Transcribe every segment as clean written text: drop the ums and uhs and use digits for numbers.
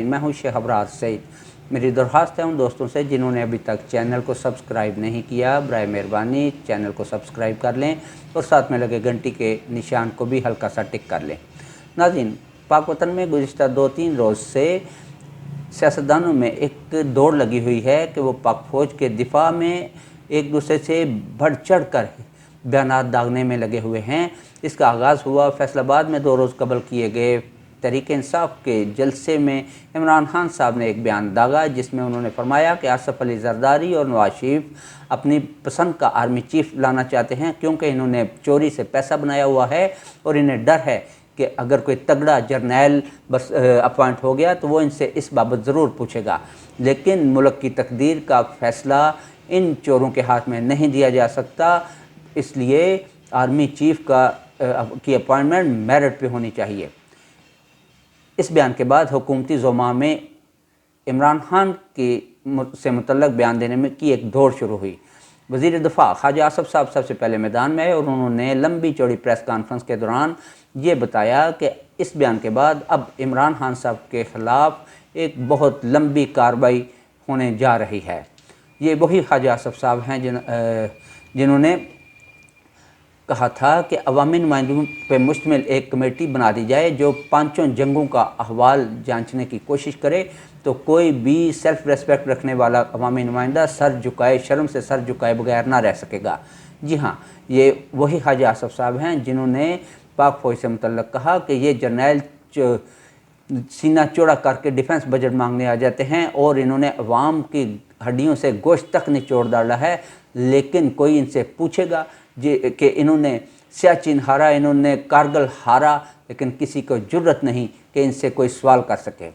मैं हूं शहबरार सईद। मेरी दरख्वास्त है उन दोस्तों से जिन्होंने अभी तक चैनल को सब्सक्राइब नहीं किया, बराए मेहरबानी चैनल को सब्सक्राइब कर लें और साथ में लगे घंटी के निशान को भी हल्का सा टिक कर लें। नाज़रीन, पाक वतन में गुज़िश्ता 2-3 रोज़ से सियासतदानों में एक दौड़ लगी हुई है कि वो पाक फ़ौज के दिफा में एक दूसरे से बढ़ चढ़ कर बयानात दागने में लगे हुए हैं। इसका आगाज़ हुआ फैसलाबाद में 2 रोज़ कबल किए गए तहरीक इंसाफ के जलसे में इमरान खान साहब ने एक बयान दागा, जिसमें उन्होंने फरमाया कि आसिफ अली जरदारी और नवाज शरीफ अपनी पसंद का आर्मी चीफ लाना चाहते हैं, क्योंकि इन्होंने चोरी से पैसा बनाया हुआ है और इन्हें डर है कि अगर कोई तगड़ा जर्नैल बस अपॉइंट हो गया तो वो इनसे इस बाबत ज़रूर पूछेगा। लेकिन मुल्क की तकदीर का फ़ैसला इन चोरों के हाथ में नहीं दिया जा सकता, इसलिए आर्मी चीफ की अपॉइंटमेंट मेरिट पे होनी चाहिए। इस बयान के बाद हुकूमती ज़ुमा में इमरान खान से मुतल्लक़ बयान देने में की एक दौड़ शुरू हुई। वज़ीर दिफ़ा ख्वाजा आसिफ साहब सबसे पहले मैदान में आए और उन्होंने लंबी चौड़ी प्रेस कॉन्फ्रेंस के दौरान ये बताया कि इस बयान के बाद अब इमरान खान साहब के ख़िलाफ़ एक बहुत लंबी कार्रवाई होने जा रही है। ये वही ख्वाजा आसिफ साहब हैं जिन्होंने कहा था कि अवामी नुमाइंदों पर मुश्तमिल एक कमेटी बना दी जाए जो 5 जंगों का अहवाल जांचने की कोशिश करे, तो कोई भी सेल्फ रेस्पेक्ट रखने वाला अवामी नुमाइंदा सर झुकाए, शर्म से सर झुकाए बगैर ना रह सकेगा। जी हाँ, ये वही ख्वाजा आसिफ साहब हैं जिन्होंने पाक फ़ौज से मुतल्लक़ कहा कि ये जर्नैल सीना चौड़ा करके डिफेंस बजट मांगने आ जाते हैं और इन्होंने अवाम की हड्डियों से गोश्त तक निचोड़ डाला है, लेकिन कोई इनसे पूछेगा कि इन्होंने सियाचिन हारा, इन्होंने कारगिल हारा, लेकिन किसी को जुर्रत नहीं कि इनसे कोई सवाल कर सके।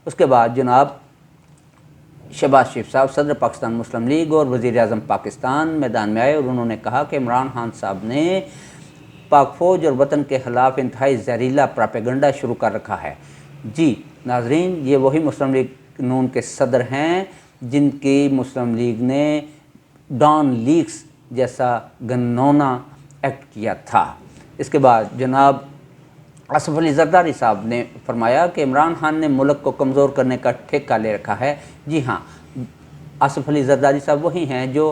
उसके बाद जनाब शहबाज शरीफ साहब सदर पाकिस्तान मुस्लिम लीग और वज़ीर आज़म पाकिस्तान मैदान में आए और उन्होंने कहा कि इमरान खान साहब ने पाक फ़ौज और वतन के ख़िलाफ़ इंतहाई जहरीला प्रोपेगेंडा शुरू कर रखा है। जी नाज़रीन, ये वही मुस्लिम लीग नून के सदर हैं जिनकी मुस्लिम लीग ने डॉन लीग्स जैसा गनौना एक्ट किया था। इसके बाद जनाब आसिफ अली जरदारी साहब ने फरमाया कि इमरान खान ने मुल्क को कमज़ोर करने का ठेका ले रखा है। जी हाँ, आसिफ अली जरदारी साहब वही हैं जो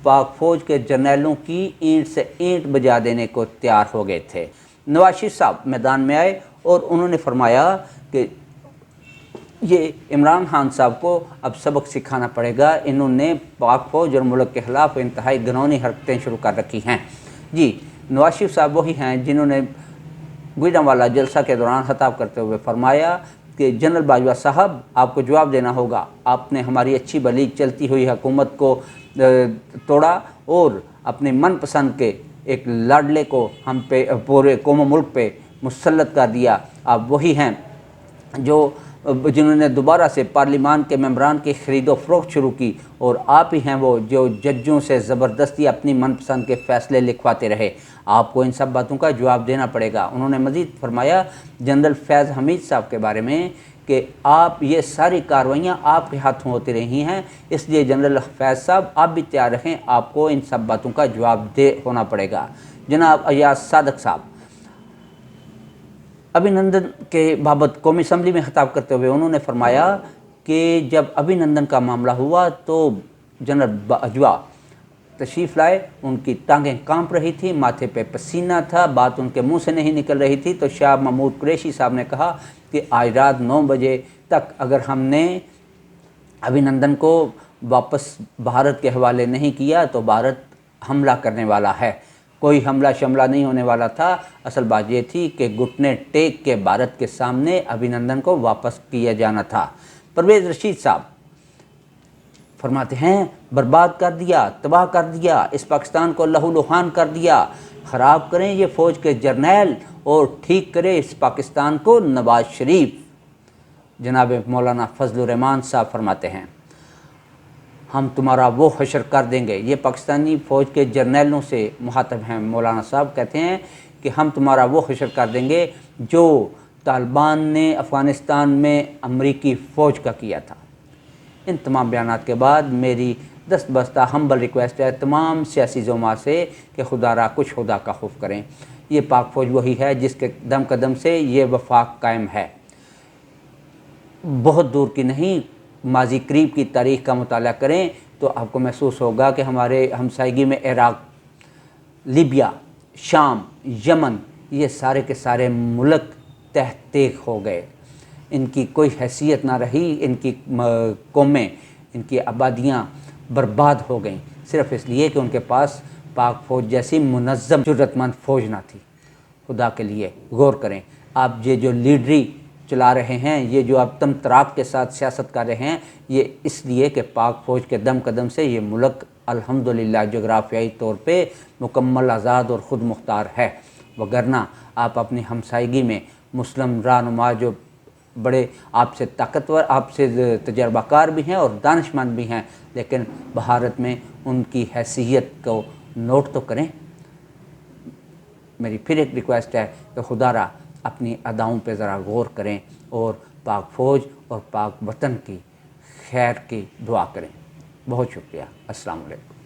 पाक फ़ौज के जर्नैलों की ईंट से ईंट बजा देने को तैयार हो गए थे। नवाज शरीफ साहब मैदान में आए और उन्होंने फरमाया कि ये इमरान खान साहब को अब सबक सिखाना पड़ेगा, इन्होंने पाक फ़ौज और मुल्क के ख़िलाफ़ इंतहाई घिनौनी हरकतें शुरू कर रखी हैं। जी नवाज शरीफ साहब वही हैं जिन्होंने गुजरांवाला जलसा के दौरान खिताब करते हुए फरमाया कि जनरल बाजवा साहब, आपको जवाब देना होगा, आपने हमारी अच्छी भली चलती हुई हुकूमत को तोड़ा और अपने मनपसंद के एक लाडले को हम पे पूरे कौम मुल्क पे मुसल्लत कर दिया। आप वही हैं जिन्होंने दोबारा से पार्लिमान के मेंबरान की ख़रीदो फ़रोख्त शुरू की और आप ही हैं वो जो जजों से ज़बरदस्ती अपनी मनपसंद के फ़ैसले लिखवाते रहे। आपको इन सब बातों का जवाब देना पड़ेगा। उन्होंने मज़ीद फरमाया जनरल फैज़ हमीद साहब के बारे में कि आप ये सारी कार्रवाइयाँ आपके हाथों होती रही हैं, इसलिए जनरल फैज़ साहब आप भी तैयार रहें, आपको इन सब बातों का जवाब होना पड़ेगा। जनाब अयाज सादक साहब अभिनंदन के बाबत कौमी असम्बली में खिताब करते हुए उन्होंने फरमाया कि जब अभिनंदन का मामला हुआ तो जनरल बाजवा तशरीफ़ लाए, उनकी टांगें कांप रही थी, माथे पे पसीना था, बात उनके मुंह से नहीं निकल रही थी। तो शाह महमूद कुरैशी साहब ने कहा कि आज रात 9 बजे तक अगर हमने अभिनंदन को वापस भारत के हवाले नहीं किया तो भारत हमला करने वाला है। कोई हमला शमला नहीं होने वाला था। असल बात ये थी कि घुटने टेक के भारत के सामने अभिनंदन को वापस किया जाना था। परवेज़ रशीद साहब फरमाते हैं बर्बाद कर दिया, तबाह कर दिया, इस पाकिस्तान को लहूलुहान कर दिया, ख़राब करें ये फ़ौज के जर्नैल और ठीक करे इस पाकिस्तान को नवाज शरीफ। जनाब मौलाना फजलुर रहमान साहब फरमाते हैं हम तुम्हारा वो हशर कर देंगे। ये पाकिस्तानी फ़ौज के जर्नैलों से मुखातब हैं। मौलाना साहब कहते हैं कि हम तुम्हारा वो हशर कर देंगे जो तालिबान ने अफ़गानिस्तान में अमरीकी फ़ौज का किया था। इन तमाम बयानात के बाद मेरी दस्तबस्ता हम्बल रिक्वेस्ट है तमाम सियासी ज़ुमा से कि खुदारा कुछ खुदा का खौफ करें। ये पाक फ़ौज वही है जिसके दम कदम से ये वफाक कायम है। बहुत दूर की नहीं, माजी करीब की तारीख़ का मुताला करें तो आपको महसूस होगा कि हमारे हमसायगी में इराक़, लीबिया, शाम, यमन, ये सारे के सारे मुल्क तहत हो गए। इनकी कोई हैसियत ना रही, इनकी कौमें, इनकी आबादियाँ बर्बाद हो गईं, सिर्फ़ इसलिए कि उनके पास पाक फ़ौज जैसी मुनज़्ज़म जुर्रतमंद फ़ौज ना थी। खुदा के लिए गौर करें, आप ये जो लीडरी चला रहे हैं, ये जो आप तमतराक के साथ सियासत कर रहे हैं, ये इसलिए कि पाक फ़ौज के दम कदम से ये मुल्क अल्हम्दुलिल्लाह जोग्राफियाई तौर पे मुकम्मल आज़ाद और ख़ुद मुख्तार है। वगरना आप अपनी हमसायगी में मुस्लिम रहनुमा जो बड़े आपसे ताकतवर, आपसे तजर्बाकार भी हैं और दानिशमंद भी हैं, लेकिन भारत में उनकी हैसियत को नोट तो करें। मेरी फिर एक रिक्वेस्ट है कि खुदारा अपनी अदाओं पे ज़रा गौर करें और पाक फ़ौज और पाक वतन की खैर की दुआ करें। बहुत शुक्रिया। अस्सलाम वालेकुम।